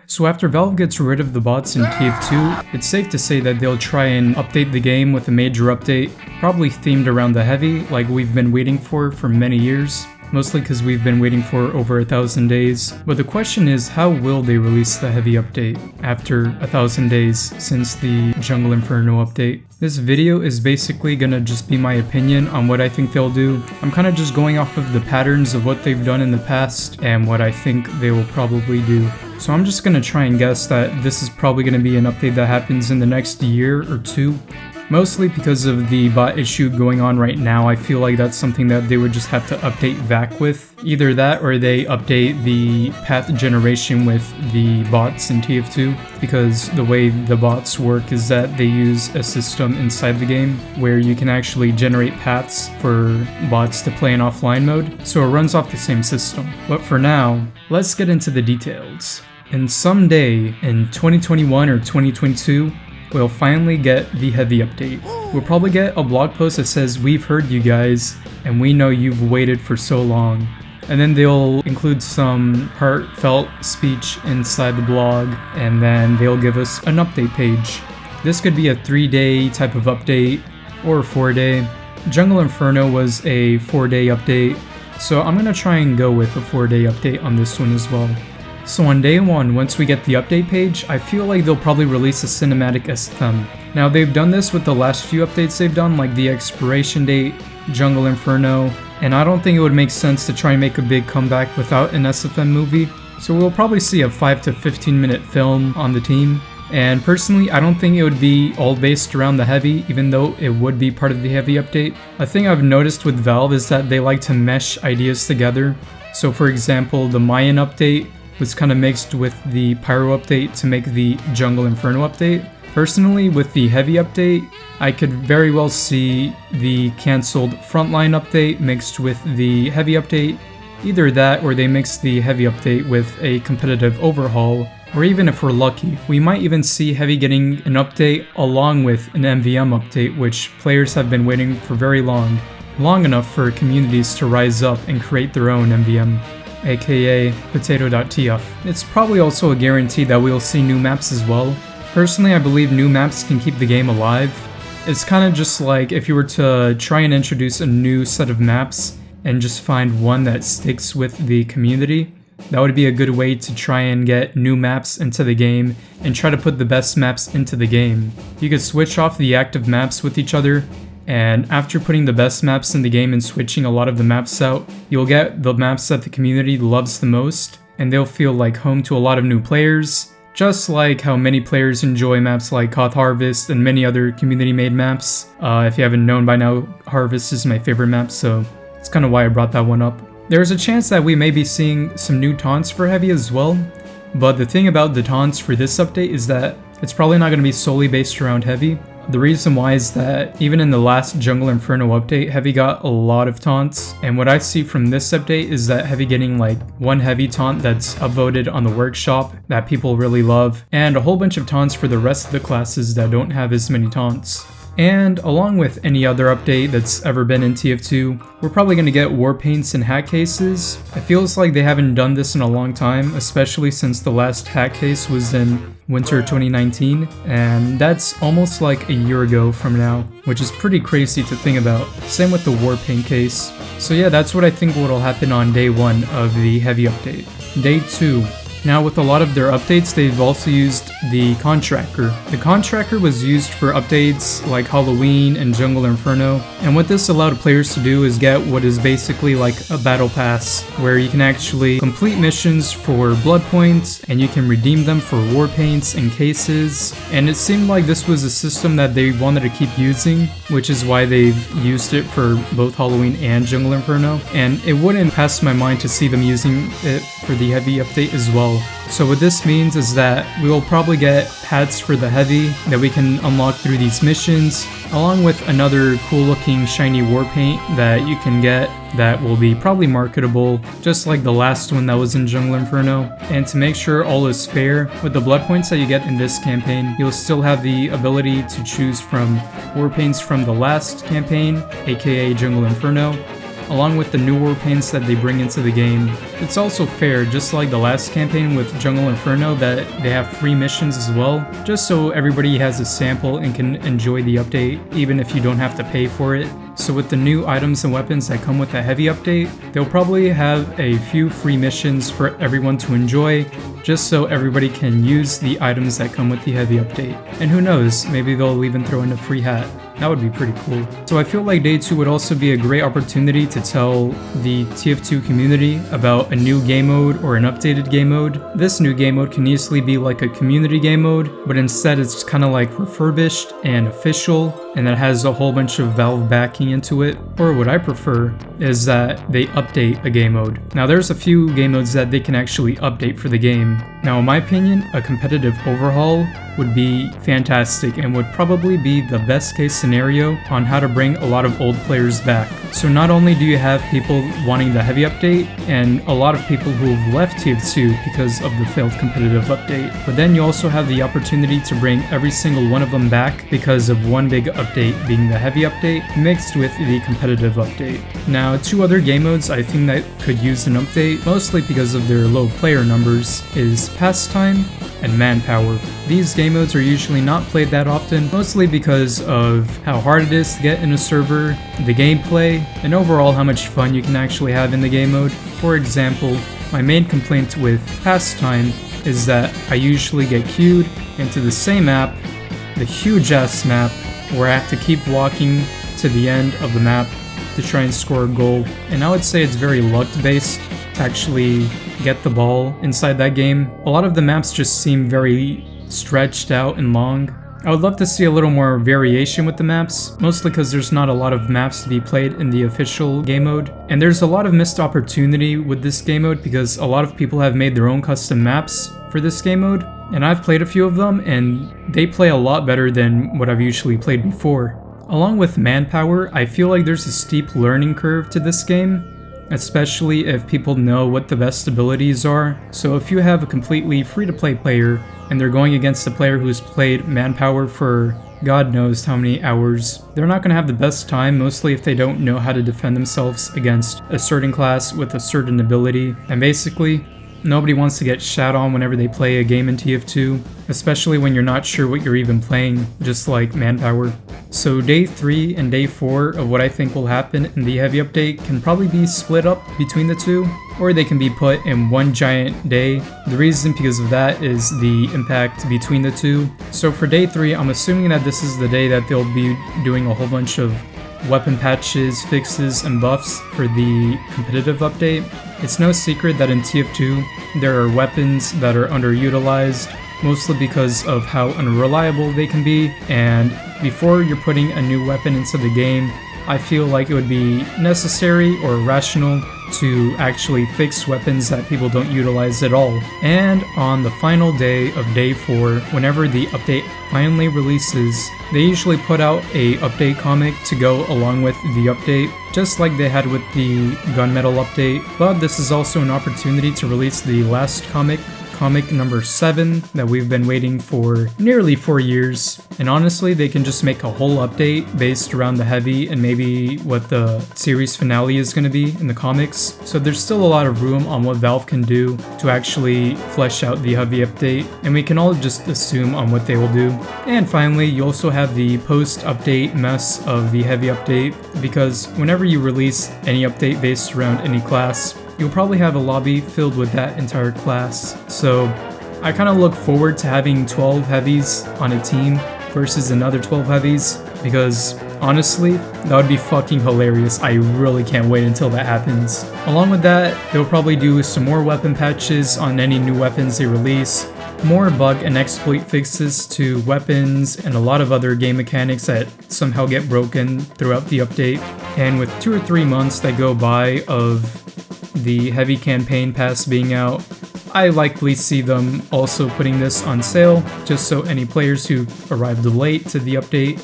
So after Valve gets rid of the bots in TF2, it's safe to say that they'll try and update the game with a major update, probably themed around the heavy, like we've been waiting for many years. Mostly because we've been waiting for over 1,000 days. But the question is, how will they release the heavy update after 1,000 days since the Jungle Inferno update? This video is basically gonna just be my opinion on what I think they'll do. I'm kinda just going off of the patterns of what they've done in the past and what I think they will probably do. So I'm just gonna try and guess that this is probably gonna be an update that happens in the next year or two. Mostly because of the bot issue going on right now, I feel like that's something that they would just have to update VAC with. Either that or they update the path generation with the bots in TF2, because the way the bots work is that they use a system inside the game where you can actually generate paths for bots to play in offline mode, so it runs off the same system. But for now, let's get into the details. And someday in 2021 or 2022, we'll finally get the heavy update. We'll probably get a blog post that says, "We've heard you guys, and we know you've waited for so long." And then they'll include some heartfelt speech inside the blog, and then they'll give us an update page. This could be a 3-day type of update, or a 4-day. Jungle Inferno was a 4-day update, so I'm gonna try and go with a 4-day update on this one as well. So on day 1, once we get the update page, I feel like they'll probably release a cinematic SFM. Now they've done this with the last few updates they've done, like the expiration date, Jungle Inferno, and I don't think it would make sense to try and make a big comeback without an SFM movie. So we'll probably see a 5 to 15 minute film on the team. And personally, I don't think it would be all based around the heavy, even though it would be part of the heavy update. A thing I've noticed with Valve is that they like to mesh ideas together. So for example, the Mayan update was kind of mixed with the Pyro update to make the Jungle Inferno update. Personally, with the heavy update, I could very well see the cancelled Frontline update mixed with the heavy update. Either that or they mix the heavy update with a competitive overhaul, or even if we're lucky, we might even see heavy getting an update along with an MVM update, which players have been waiting for very long enough for communities to rise up and create their own MVM. aka potato.tf. It's probably also a guarantee that we'll see new maps as well. Personally, I believe new maps can keep the game alive. It's kind of just like if you were to try and introduce a new set of maps and just find one that sticks with the community. That would be a good way to try and get new maps into the game and try to put the best maps into the game. You could switch off the active maps with each other, and after putting the best maps in the game and switching a lot of the maps out, you'll get the maps that the community loves the most, and they'll feel like home to a lot of new players, just like how many players enjoy maps like Koth Harvest and many other community-made maps. If you haven't known by now, Harvest is my favorite map, so it's kind of why I brought that one up. There's a chance that we may be seeing some new taunts for heavy as well, but the thing about the taunts for this update is that it's probably not going to be solely based around heavy. The reason why is that even in the last Jungle Inferno update, Heavy got a lot of taunts, and what I see from this update is that Heavy getting like one heavy taunt that's upvoted on the workshop that people really love, and a whole bunch of taunts for the rest of the classes that don't have as many taunts. And along with any other update that's ever been in TF2, we're probably going to get war paints and hack cases. It feels like they haven't done this in a long time, especially since the last hack case was in winter 2019, and that's almost like a year ago from now, which is pretty crazy to think about. Same with the war paint case. So yeah, that's what I think will happen on day 1 of the heavy update. Day 2. Now with a lot of their updates, they've also used the Con Tracker. The Con Tracker was used for updates like Halloween and Jungle Inferno, and what this allowed players to do is get what is basically like a battle pass, where you can actually complete missions for blood points, and you can redeem them for war paints and cases, and it seemed like this was a system that they wanted to keep using, which is why they've used it for both Halloween and Jungle Inferno, and it wouldn't pass my mind to see them using it for the heavy update as well. So what this means is that we will probably get hats for the heavy that we can unlock through these missions, along with another cool looking shiny war paint that you can get that will be probably marketable, just like the last one that was in Jungle Inferno. And to make sure all is fair, with the blood points that you get in this campaign, you'll still have the ability to choose from war paints from the last campaign, aka Jungle Inferno, along with the new war paints that they bring into the game. It's also fair, just like the last campaign with Jungle Inferno, that they have free missions as well, just so everybody has a sample and can enjoy the update, even if you don't have to pay for it. So with the new items and weapons that come with the heavy update, they'll probably have a few free missions for everyone to enjoy, just so everybody can use the items that come with the heavy update. And who knows, maybe they'll even throw in a free hat. That would be pretty cool. So I feel like Day 2 would also be a great opportunity to tell the TF2 community about a new game mode or an updated game mode. This new game mode can easily be like a community game mode, but instead it's kind of like refurbished and official, and that has a whole bunch of Valve backing into it. Or what I prefer is that they update a game mode. Now there's a few game modes that they can actually update for the game. Now in my opinion, a competitive overhaul would be fantastic and would probably be the best case scenario on how to bring a lot of old players back. So not only do you have people wanting the heavy update and a lot of people who have left TF2 because of the failed competitive update, but then you also have the opportunity to bring every single one of them back because of one big update being the heavy update mixed with the competitive update. Now 2 other game modes I think that could use an update, mostly because of their low player numbers, is Pastime and Manpower. These game modes are usually not played that often, mostly because of how hard it is to get in a server, the gameplay, and overall how much fun you can actually have in the game mode. For example, my main complaint with Pastime is that I usually get queued into the same map, the huge ass map, where I have to keep walking to the end of the map to try and score a goal, and I would say it's very luck based to actually get the ball inside that game. A lot of the maps just seem very stretched out and long. I would love to see a little more variation with the maps, mostly because there's not a lot of maps to be played in the official game mode. And there's a lot of missed opportunity with this game mode because a lot of people have made their own custom maps for this game mode, and I've played a few of them and they play a lot better than what I've usually played before. Along with Manpower, I feel like there's a steep learning curve to this game, especially if people know what the best abilities are. So if you have a completely free-to-play player and they're going against a player who's played Manpower for God knows how many hours, they're not going to have the best time, mostly if they don't know how to defend themselves against a certain class with a certain ability. And basically, nobody wants to get shat on whenever they play a game in TF2, especially when you're not sure what you're even playing, just like Manpower. So Day 3 and Day 4 of what I think will happen in the heavy update can probably be split up between the two, or they can be put in one giant day. The reason because of that is the impact between the two. So for Day 3, I'm assuming that this is the day that they'll be doing a whole bunch of weapon patches, fixes, and buffs for the competitive update. It's no secret that in TF2, there are weapons that are underutilized, mostly because of how unreliable they can be, and before you're putting a new weapon into the game, I feel like it would be necessary or rational to actually fix weapons that people don't utilize at all. And on the final day of Day 4, whenever the update finally releases, they usually put out a update comic to go along with the update, just like they had with the Gunmetal update. But this is also an opportunity to release the last comic number 7 that we've been waiting for nearly 4 years. And honestly, they can just make a whole update based around the heavy and maybe what the series finale is going to be in the comics. So there's still a lot of room on what Valve can do to actually flesh out the heavy update, and we can all just assume on what they will do. And finally, you also have the post-update mess of the heavy update, because whenever you release any update based around any class, you'll probably have a lobby filled with that entire class. So I kind of look forward to having 12 heavies on a team versus another 12 heavies, because honestly, that would be fucking hilarious. I really can't wait until that happens. Along with that, they'll probably do some more weapon patches on any new weapons they release, more bug and exploit fixes to weapons, and a lot of other game mechanics that somehow get broken throughout the update. And with 2 or 3 months that go by of the heavy campaign pass being out, I likely see them also putting this on sale, just so any players who arrived late to the update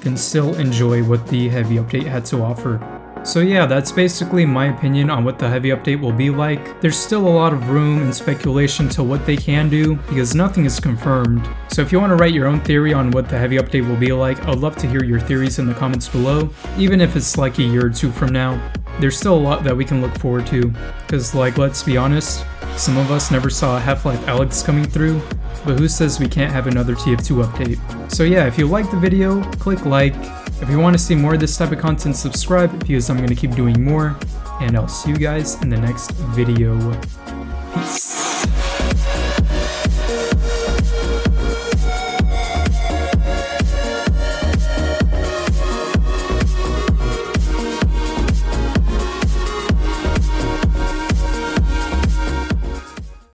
can still enjoy what the heavy update had to offer. So yeah, that's basically my opinion on what the heavy update will be like. There's still a lot of room and speculation to what they can do, because nothing is confirmed. So if you want to write your own theory on what the heavy update will be like, I'd love to hear your theories in the comments below, even if it's like a year or two from now. There's still a lot that we can look forward to, because like, let's be honest, some of us never saw Half-Life Alyx coming through, but who says we can't have another TF2 update? So yeah, if you liked the video, click like. If you want to see more of this type of content, subscribe, because I'm going to keep doing more, and I'll see you guys in the next video. Peace.